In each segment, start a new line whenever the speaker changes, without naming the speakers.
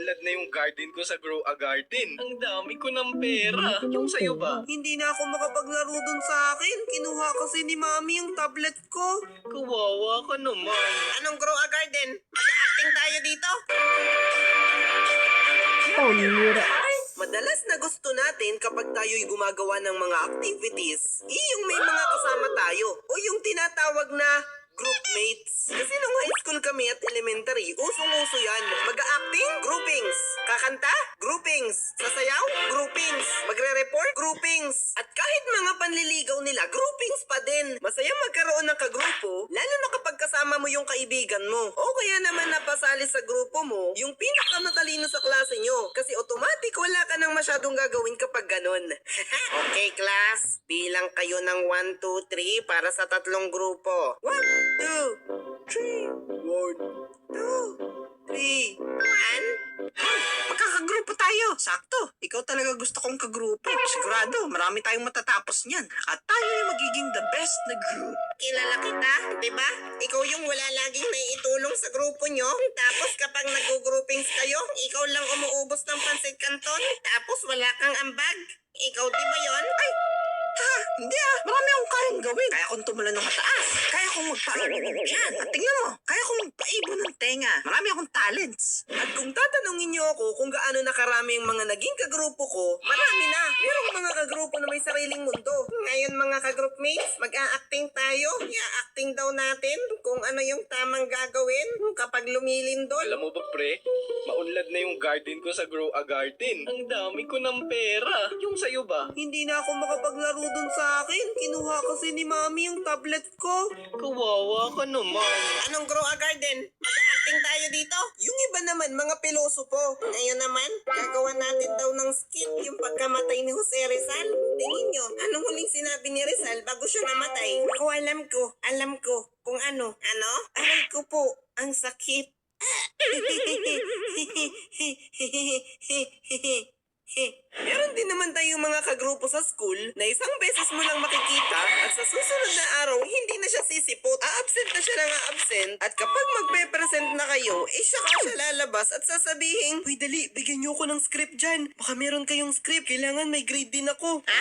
maunlad na yung garden ko sa Grow a Garden. Ang dami ko ng pera. Yung sa'yo ba?
Hindi na ako makapaglaro dun sa akin. Kinuha kasi ni Mami yung tablet ko.
Kawawa ka naman.
Anong Grow a Garden? Mag-acting tayo dito?
Panira.
Madalas na gusto natin kapag tayo'y gumagawa ng mga activities, yung may mga kasama tayo o yung tinatawag na groupmates. Kasi nung high school kami at elementary, usong-uso yan. Mag-acting? Groupings. Kakanta? Groupings. Sasayaw? Groupings. Magre-report? Groupings. At kahit mga panliligaw nila, groupings pa din. Masaya magkaroon ng kagrupo, lalo na kapag kasama mo yung kaibigan mo. O kaya naman napasali sa grupo mo, yung pinakamatalino sa klase nyo. Kasi automatic wala ka nang masyadong gagawin kapag ganun. Okay, class. Bilang kayo ng 1, 2, 3 para sa tatlong grupo. 1, 2, 3. 1, 2, 3. 1. Magkakagrupo tayo. Sakto. Ikaw talaga gusto kong kagrupo. Sigurado, marami tayong matatapos niyan. At tayo yung magiging the best na group. Kilala kita, di ba? Ikaw yung wala laging naiitulong sa grupo nyo. Tapos kapag nag-groupings kayo, ikaw lang umuubos ng pansit canton. Tapos wala kang ambag. Ikaw di ba yon? Ay! Ha? Hindi Marami akong kayang gawin. Kaya kong tumulan ng mataas. Kaya kong magpaibon ng tiyan. At tingnan mo, kaya kong magpaibon ng tenga. Marami akong talents. At kung tatanungin niyo ako kung gaano nakarami ang mga naging kagrupo ko, marami na. Merong mga kagrupo na may sariling mundo. Ngayon mga kagroupmates, mag-a-acting tayo. I-acting daw natin kung ano yung tamang gagawin kapag lumilindol.
Alam mo ba, pre? Maunlad na yung garden ko sa Grow a Garden. Ang dami ko ng pera. Yung sa'yo ba?
Hindi na ako makapaglaro dun sa akin. Kinuha kasi ni Mami yung tablet ko.
Kawawa ka naman.
Anong Grow a Garden? Mag-acting tayo dito? Yung iba naman, mga pilosopo. Ngayon naman, gagawa natin daw ng skit yung pagkamatay ni Jose Rizal. Tingin nyo, anong huling sinabi ni Rizal bago siya namatay? Ako alam ko kung ano. Ano? Aray ko po, ang sakit. Meron din naman tayong mga kagrupo sa school na isang beses mo lang makikita at sa susunod na araw hindi na siya sisipot. A-absent na siya ng a-absent at kapag magpe-present na kayo, saka siya lalabas at sasabihin, "Uy, dali, bigyan niyo ako ng script dyan. Baka meron kayong script. Kailangan may grade din ako." Ha?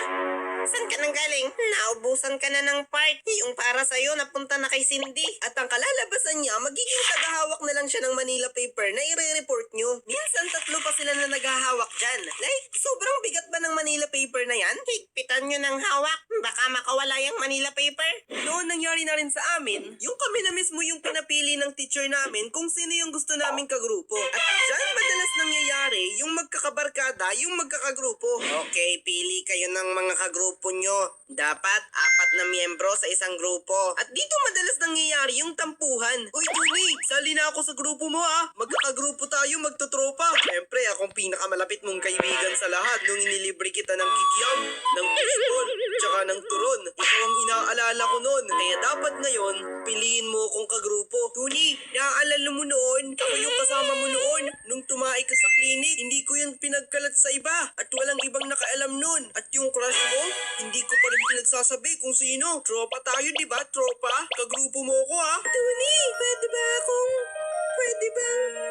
Saan ka nang galing? Naubusan ka na ng part. Yung para sa'yo napunta na kay Cindy. At ang kalalabasan niya, magiging tagahawak na lang siya ng Manila paper na i-report nyo. Minsan 3 pa sila na naghahawak dyan. Like, sobrang bigat ba ng Manila paper na yan? Higpitan nyo ng hawak. Baka makawala yung Manila paper. Noon nangyari na rin sa amin, yung kami na mismo yung pinapili ng teacher namin kung sino yung gusto naming kagrupo. At dyan madalas nangyayari yung magkakabarkada, yung magkakagrupo. Okay, pili kayo ng mga kagrupo nyo. Dapat 4 na miyembro sa isang grupo. At dito madalas nangyayari yung tampuhan. Uy, Tuni, sali na ako sa grupo mo Magkakagrupo tayo, magtotropa. Siyempre, akong pinakamalapit mong kaibigan sa lahat nung inilibre kita ng kikiam, ng baseball, tsaka ng turon. Ikaw ang inaalala ko noon. Kaya dapat ngayon, piliin mo akong kagrupo. Tuni, naaalala mo noon? Ako yung kasama mo noon. Nung tumae ka sa klinik, hindi ko yan pinagkalat sa iba. At walang ibang nakaalam noon. At yung crush mo, hindi ko pa rin pinagsasabi kung sino. Tropa tayo, di ba? Tropa? Kagrupo mo ko Tuni, pwede ba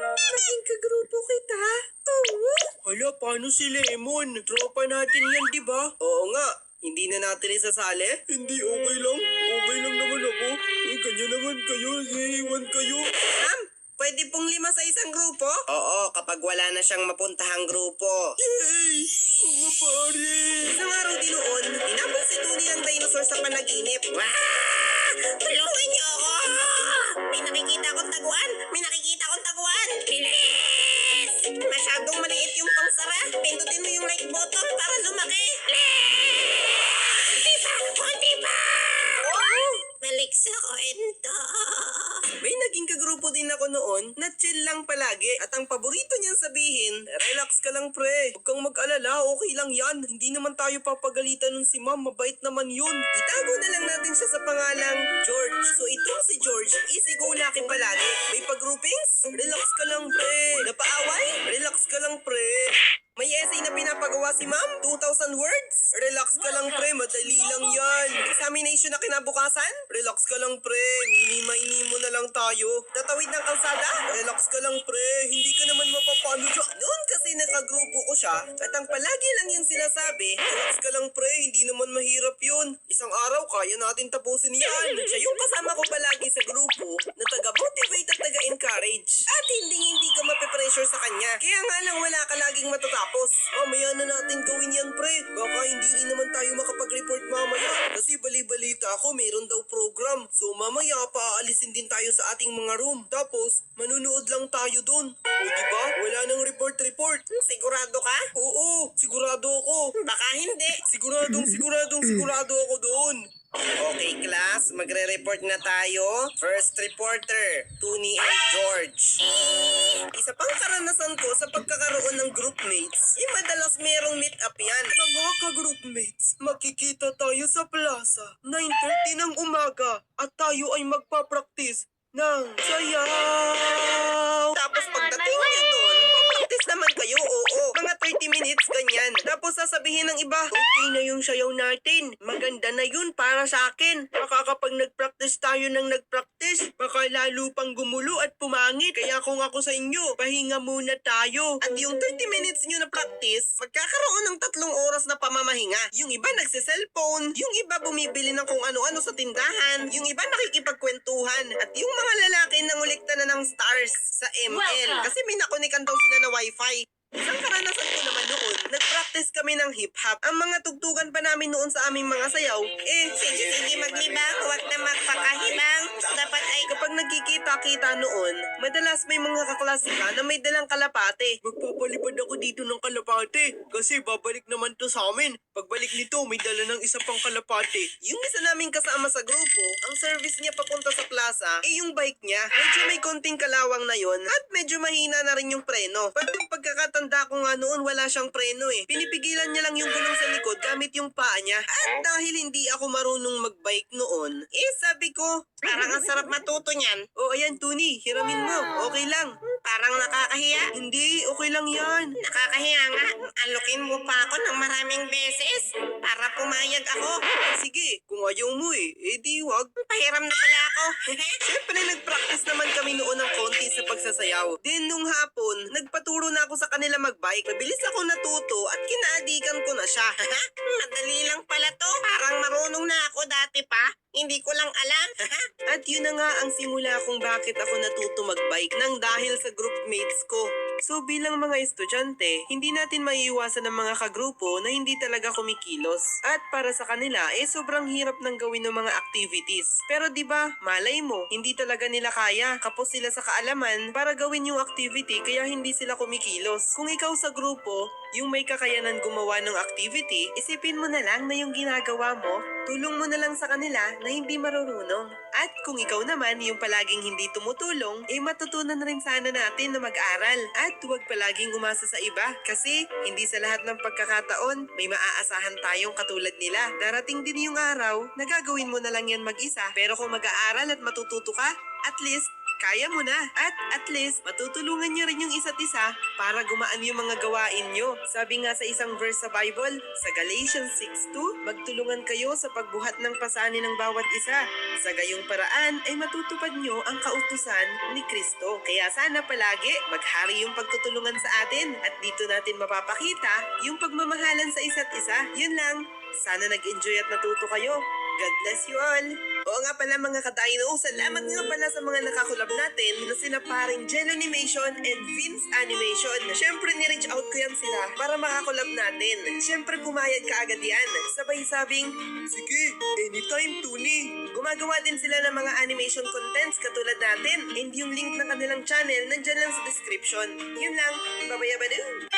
maging kagrupo kita? Oo. Hala, paano si Lemon? Tropa natin yan, di ba? Oo nga. Hindi na natin isasali? Hindi, okay lang. Okay lang naman ako. Kanya naman kayo. Iiwan kayo. Ma'am, pwede pong 5 sa isang grupo? Oo, kapag wala na siyang mapuntahang grupo. Yay! Mga pare! Isang araw din noon, hinabol si Tuni ng dinosaur sa panaginip. Tulungan niyo ako! May nakikita akong taguan! Bilis! Masyadong maliit yung pangsara. Pindutin mo yung like button para lumaki. Kunti pa! Balik sa kwento. May naging kagrupo din ako noon na chill lang palagi at ang paborito niyang sabihin, relax ka lang pre, huwag kang mag-alala, okay lang yan. Hindi naman tayo papagalitan nun si ma'am, mabait naman yun. Itago na lang natin siya sa pangalang George. So itong si George, easy go lucky palagi. May pag-groupings? Relax ka lang pre. Napaaway? Relax ka lang pre. May essay na pinapagawa si ma'am? 2,000 words? Relax ka lang pre, madali lang yan. Examination na kinabukasan? Relax ka lang pre, mini mo na lang tayo. Tatawid ng kalsada? Relax ka lang pre, hindi ka naman mapapano dyan. kagrupo ko siya at ang palagi lang yung sinasabi, relax ka lang pre, hindi naman mahirap yun. Isang araw kaya natin tapusin yan. Siya yung kasama ko palagi sa grupo na taga-motivate at taga-encourage. At hindi ka mape-pressure sa kanya. Kaya nga lang wala ka laging matatapos. Mamaya na natin gawin yan pre. Baka hindi rin naman tayo makapag-report mamaya. Kasi bali-balita ako meron daw program. So mamaya paaalisin din tayo sa ating mga room. Tapos manunood lang tayo dun. O diba? Wala nang report. Sigurado ka? Oo, sigurado ako. Baka hindi. Sigurado ako doon. Okay, class. Magre-report na tayo. First reporter, Tony and George. Isa pang karanasan ko sa pagkakaroon ng groupmates, madalas merong meet up yan. Mga ka-groupmates, makikita tayo sa plaza, 9:30 ng umaga, at tayo ay magpa-practice ng sayaw. Tapos pagdating nyo doon, practice naman kayo, oo. Mga 30 minutes, ganyan. Tapos sasabihin ng iba, okay na yung sayaw natin. Maganda na yun para sa akin. Baka kapag nag-practice tayo ng nag-practice, baka lalo pang gumulo at pumangit. Kaya kung ako sa inyo, pahinga muna tayo. At yung 30 minutes nyo na practice, magkakaroon ng 3 oras na pamamahinga. Yung iba nagse-cellphone, yung iba bumibili ng kung ano-ano sa tindahan, yung iba nakikipagkwentuhan, at yung mga lalaki nangulikta na ng stars sa ML.
Welcome.
Kasi may nakunikan daw sila na wifi. Isang karanasan ko naman noon, nag-practice kami ng hip-hop. Ang mga tugtugan pa namin noon sa aming mga sayaw, sige maglibang, huwag na magpakahibang. Dapat ay kapag nagkikita-kita noon, madalas may mga kaklasika na may dalang kalapate. Magpapalipad ako dito ng kalapate kasi babalik naman to sa amin. Pagbalik nito, may dala ng isa pang kalapate. Yung isa naming kasama sa grupo, ang service niya papunta sa plaza, yung bike niya. Medyo may konting kalawang na yon at medyo mahina na rin yung preno. Pag yung pagkakatanda ko nga noon, wala siyang preno eh. Pinipigilan niya lang yung gulong sa likod gamit yung paa niya. At dahil hindi ako marunong magbike noon, sabi ko, parang ang sarap matuto niyan. O ayan Tony, hiramin mo. Okay lang. Parang nakakahiya. Hindi, okay lang yan. Nakakahiya nga. Alukin mo pa ako ng maraming beses para pumayag ako. Sige, kung ayaw mo di wag. Pahiram na pala ako. Siyempre nag-practice naman kami noon ng konti sa pagsasayaw. Then nung hapon, nagpaturo na ako sa kanila magbike. Mabilis ako natuto at kinaadikan ko na siya. Madali lang pala to. Parang marunong na ako dati pa. Hindi ko lang alam. At yun na nga ang simula kung bakit ako natuto magbike nang dahil sa groupmates ko. So bilang mga estudyante, hindi natin maiiwasan ng mga kagrupo na hindi talaga kumikilos. At para sa kanila, sobrang hirap ng gawin ng mga activities. Pero 'di ba, malay mo, hindi talaga nila kaya. Kapos sila sa kaalaman para gawin yung activity kaya hindi sila kumikilos. Kung ikaw sa grupo, yung may kakayanan gumawa ng activity, isipin mo na lang na yung ginagawa mo, tulong mo na lang sa kanila na hindi marurunong. At kung ikaw naman yung palaging hindi tumutulong, matutunan rin sana natin na mag-aral. At huwag palaging umasa sa iba kasi hindi sa lahat ng pagkakataon may maaasahan tayong katulad nila. Darating din yung araw na gagawin mo na lang yan mag-isa. Pero kung mag-aaral at matututo ka, at least kaya mo na. At least, matutulungan nyo rin yung isa't isa para gumaan yung mga gawain nyo. Sabi nga sa isang verse sa Bible, sa Galatians 6:2, magtulungan kayo sa pagbuhat ng pasanin ng bawat isa. Sa gayong paraan ay matutupad nyo ang kautusan ni Kristo. Kaya sana palagi maghari yung pagtutulungan sa atin at dito natin mapapakita yung pagmamahalan sa isa't isa. Yun lang. Sana nag-enjoy at natuto kayo. God bless you all. Oo nga pala mga ka-Dino, salamat nga pala sa mga nakakulab natin na sina paring Jello Animation and Vince Animation. Siyempre ni-reach out ko yan sila para makakulab natin. Siyempre pumayag ka agad yan. Sabay sabing, sige, anytime Tony. Gumagawa din sila ng mga animation contents katulad natin. And yung link ng kanilang channel nandyan lang sa description. Yun lang, babayabadu.